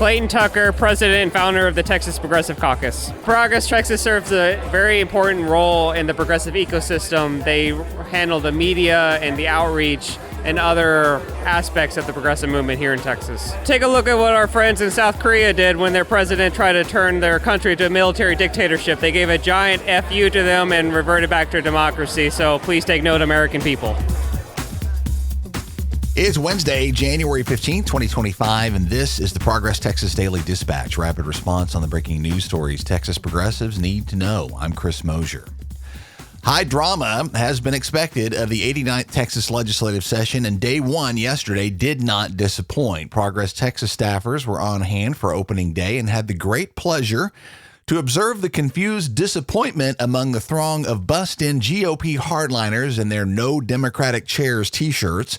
Clayton Tucker, president and founder of the Texas Progressive Caucus. Progress Texas serves a very important role in the progressive ecosystem. They handle the media and the outreach and other aspects of the progressive movement here in Texas. Take a look at what our friends in South Korea did when their president tried to turn their country to a military dictatorship. They gave a giant FU to them and reverted back to democracy. So please take note, American people. It's Wednesday, January 15th, 2025, and this is the Progress Texas Daily Dispatch, rapid response on the breaking news stories Texas progressives need to know. I'm Chris Mosier. High drama has been expected of the 89th Texas legislative session, and day one yesterday did not disappoint. Progress Texas staffers were on hand for opening day and had the great pleasure to observe the confused disappointment among the throng of bussed-in GOP hardliners in their No Democratic Chairs t-shirts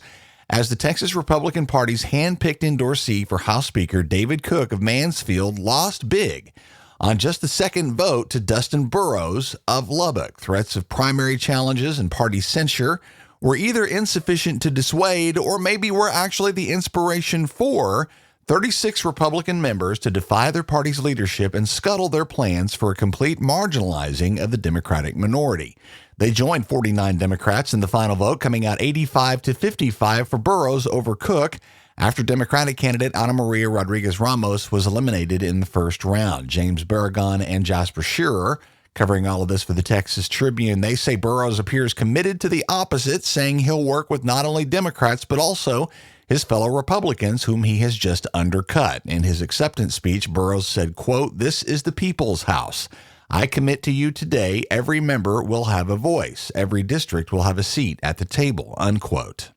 as the Texas Republican Party's hand-picked endorsee for House Speaker David Cook of Mansfield lost big on just the second vote to Dustin Burrows of Lubbock. Threats of primary challenges and party censure were either insufficient to dissuade or maybe were actually the inspiration for 36 Republican members to defy their party's leadership and scuttle their plans for a complete marginalizing of the Democratic minority. They joined 49 Democrats in the final vote, coming out 85-55 for Burrows over Cook, after Democratic candidate Ana Maria Rodriguez Ramos was eliminated in the first round. James Barragan and Jasper Shearer covering all of this for the Texas Tribune. They say Burrows appears committed to the opposite, saying he'll work with not only Democrats but also his fellow Republicans, whom he has just undercut. In his acceptance speech, Burrows said, quote, "This is the people's house. I commit to you today, every member will have a voice. Every district will have a seat at the table," unquote.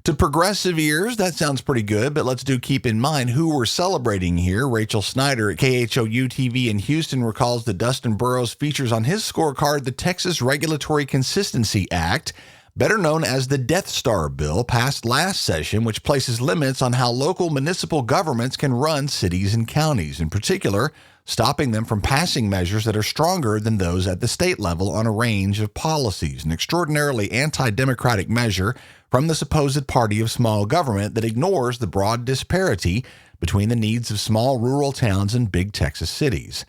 To progressive ears, that sounds pretty good, but let's keep in mind who we're celebrating here. Rachel Snyder at KHOU-TV in Houston recalls that Dustin Burrows features on his scorecard the Texas Regulatory Consistency Act, better known as the Death Star bill, passed last session, which places limits on how local municipal governments can run cities and counties, in particular, stopping them from passing measures that are stronger than those at the state level on a range of policies. An extraordinarily anti-democratic measure from the supposed party of small government that ignores the broad disparity between the needs of small rural towns and big Texas cities.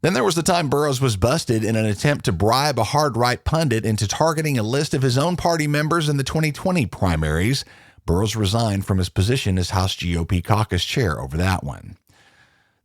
Then there was the time Burrows was busted in an attempt to bribe a hard-right pundit into targeting a list of his own party members in the 2020 primaries. Burrows resigned from his position as House GOP caucus chair over that one.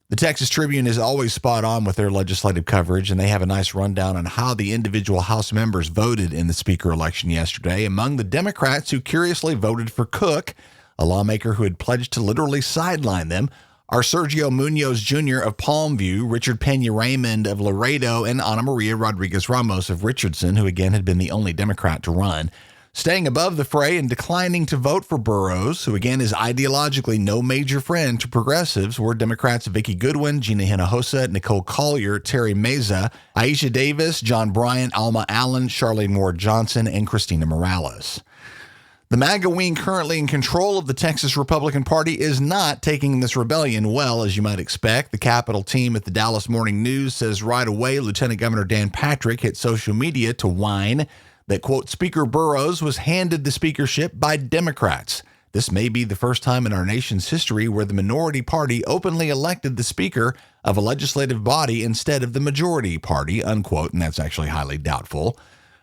The Texas Tribune is always spot on with their legislative coverage, and they have a nice rundown on how the individual House members voted in the Speaker election yesterday. Among the Democrats who curiously voted for Cook, a lawmaker who had pledged to literally sideline them, are Sergio Munoz Jr. of Palmview, Richard Pena-Raymond of Laredo, and Ana Maria Rodriguez Ramos of Richardson, who again had been the only Democrat to run. Staying above the fray and declining to vote for Burrows, who again is ideologically no major friend to progressives, were Democrats Vicki Goodwin, Gina Hinojosa, Nicole Collier, Terry Meza, Aisha Davis, John Bryant, Alma Allen, Charlene Ward Johnson, and Christina Morales. The MAGA wing currently in control of the Texas Republican Party is not taking this rebellion well, as you might expect. The Capitol team at the Dallas Morning News says right away Lieutenant Governor Dan Patrick hit social media to whine that, quote, Speaker Burrows was handed the speakership by Democrats. This may be the first time in our nation's history where the minority party openly elected the speaker of a legislative body instead of the majority party, unquote, and that's actually highly doubtful.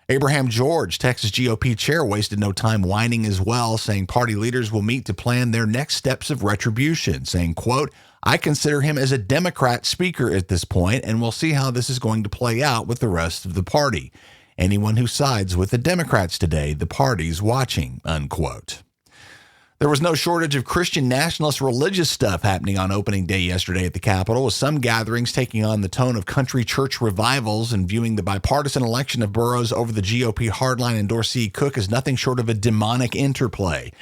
Abraham George, Texas GOP chair, wasted no time whining as well, saying party leaders will meet to plan their next steps of retribution, saying, quote, I consider him as a Democrat speaker at this point, and we'll see how this is going to play out with the rest of the party. Anyone who sides with the Democrats today, the party's watching, unquote. There was no shortage of Christian nationalist religious stuff happening on opening day yesterday at the Capitol, with some gatherings taking on the tone of country church revivals and viewing the bipartisan election of Burrows over the GOP hardline endorsee Cook as nothing short of a demonic interplay.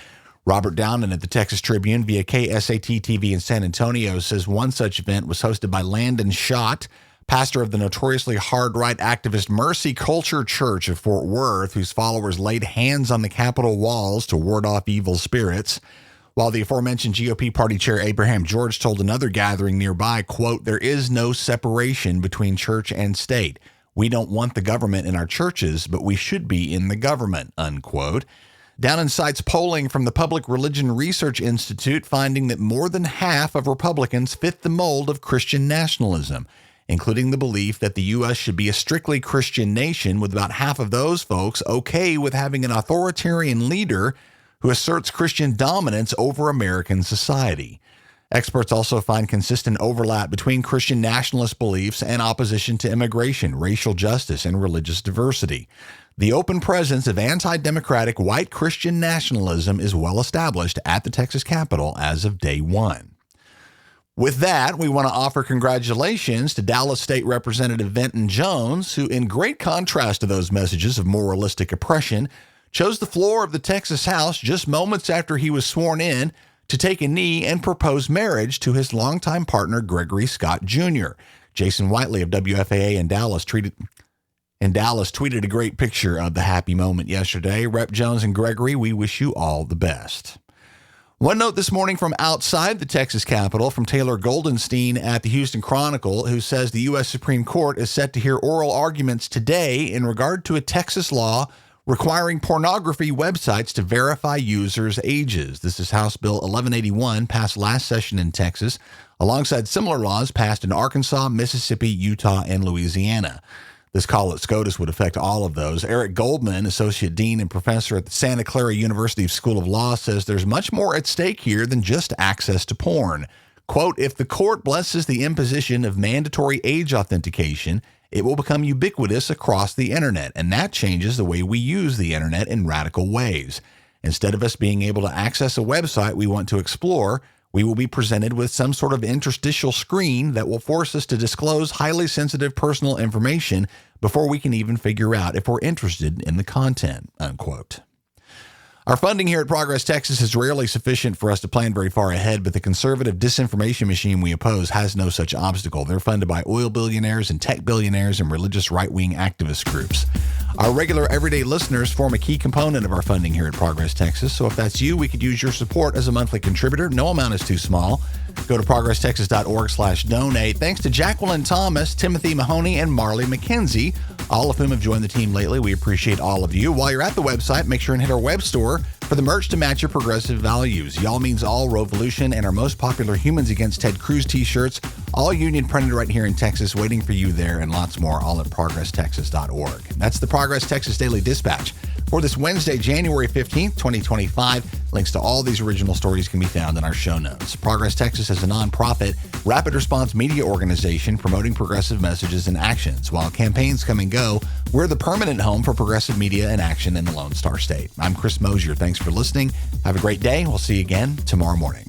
Robert Downen at the Texas Tribune via KSAT-TV in San Antonio says one such event was hosted by Landon Schott, pastor of the notoriously hard-right activist Mercy Culture Church of Fort Worth, whose followers laid hands on the Capitol walls to ward off evil spirits, while the aforementioned GOP party chair Abraham George told another gathering nearby, quote, there is no separation between church and state. We don't want the government in our churches, but we should be in the government, unquote. Downing cites polling from the Public Religion Research Institute finding that more than half of Republicans fit the mold of Christian nationalism, including the belief that the U.S. should be a strictly Christian nation, with about half of those folks okay with having an authoritarian leader who asserts Christian dominance over American society. Experts also find consistent overlap between Christian nationalist beliefs and opposition to immigration, racial justice, and religious diversity. The open presence of anti-democratic white Christian nationalism is well established at the Texas Capitol as of day one. With that, we want to offer congratulations to Dallas State Representative Venton Jones, who, in great contrast to those messages of moralistic oppression, chose the floor of the Texas House just moments after he was sworn in to take a knee and propose marriage to his longtime partner, Gregory Scott Jr. Jason Whiteley of WFAA in Dallas tweeted a great picture of the happy moment yesterday. Rep. Jones and Gregory, we wish you all the best. One note this morning from outside the Texas Capitol from Taylor Goldenstein at the Houston Chronicle, who says the U.S. Supreme Court is set to hear oral arguments today in regard to a Texas law requiring pornography websites to verify users' ages. This is House Bill 1181, passed last session in Texas, alongside similar laws passed in Arkansas, Mississippi, Utah, and Louisiana. This call at SCOTUS would affect all of those. Eric Goldman, Associate Dean and Professor at the Santa Clara University School of Law, says there's much more at stake here than just access to porn. Quote, if the court blesses the imposition of mandatory age authentication, it will become ubiquitous across the internet, and that changes the way we use the internet in radical ways. Instead of us being able to access a website we want to explore, we will be presented with some sort of interstitial screen that will force us to disclose highly sensitive personal information before we can even figure out if we're interested in the content, unquote. Our funding here at Progress Texas is rarely sufficient for us to plan very far ahead, but the conservative disinformation machine we oppose has no such obstacle. They're funded by oil billionaires and tech billionaires and religious right-wing activist groups. Our regular everyday listeners form a key component of our funding here at Progress Texas, so if that's you, we could use your support as a monthly contributor. No amount is too small. Go to progresstexas.org/donate. Thanks to Jacqueline Thomas, Timothy Mahoney, and Marley McKenzie, all of whom have joined the team lately. We appreciate all of you. While you're at the website, make sure and hit our web store for the merch to match your progressive values. Y'all means all, Revolution, and our most popular Humans Against Ted Cruz t-shirts, all union printed right here in Texas, waiting for you there, and lots more, all at progresstexas.org. That's the Progress Texas Daily Dispatch for this Wednesday, January 15th, 2025. Links to all these original stories can be found in our show notes. Progress Texas is a nonprofit, rapid response media organization promoting progressive messages and actions. While campaigns come and go, we're the permanent home for progressive media and action in the Lone Star State. I'm Chris Mosier. Thanks for listening. Have a great day. We'll see you again tomorrow morning.